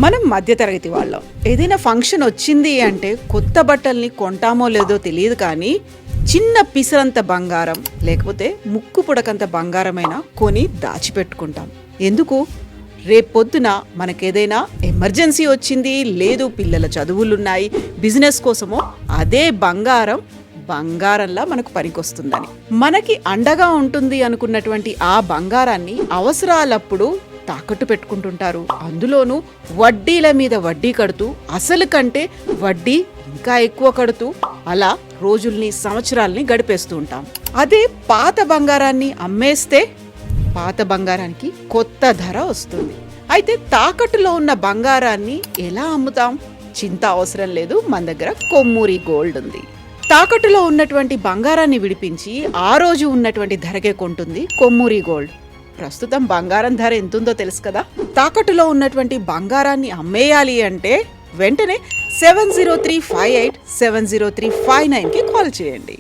మనం మధ్యతరగతి వాళ్ళం. ఏదైనా ఫంక్షన్ వచ్చింది అంటే కొత్త బట్టల్ని కొంటామో లేదో తెలియదు కానీ చిన్న పిసరంత బంగారం లేకపోతే ముక్కు పుడకంత బంగారమైనా కొని దాచిపెట్టుకుంటాం. ఎందుకు? రేపొద్దున మనకేదైనా ఎమర్జెన్సీ వచ్చింది, లేదు పిల్లల చదువులున్నాయి, బిజినెస్ కోసమో అదే బంగారంలా మనకు పనికొస్తుందని. మనకి అండగా ఉంటుంది అనుకున్నటువంటి ఆ బంగారాన్ని అవసరాలప్పుడు తాకట్టు పెట్టుకుంటుంటారు. అందులోనూ వడ్డీల మీద వడ్డీ కడుతూ, అసలు కంటే వడ్డీ ఇంకా ఎక్కువ కడుతూ అలా రోజుల్ని సంవత్సరాల్ని గడిపేస్తూ ఉంటాం. అదే పాత బంగారాన్ని అమ్మేస్తే పాత బంగారానికి కొత్త ధర వస్తుంది. అయితే తాకట్టులో ఉన్న బంగారాన్ని ఎలా అమ్ముతాం? చింత అవసరం లేదు, మన దగ్గర కొమ్మూరి గోల్డ్ ఉంది. తాకట్టులో ఉన్నటువంటి బంగారాన్ని విడిపించి ఆ రోజు ఉన్నటువంటి ధరకే కొంటుంది కొమ్మూరి గోల్డ్. ప్రస్తుతం బంగారం ధర ఎంతుందో తెలుసు కదా. తాకట్టులో ఉన్నటువంటి బంగారాన్ని అమ్మేయాలి అంటే వెంటనే 7035870359కి కాల్ చేయండి.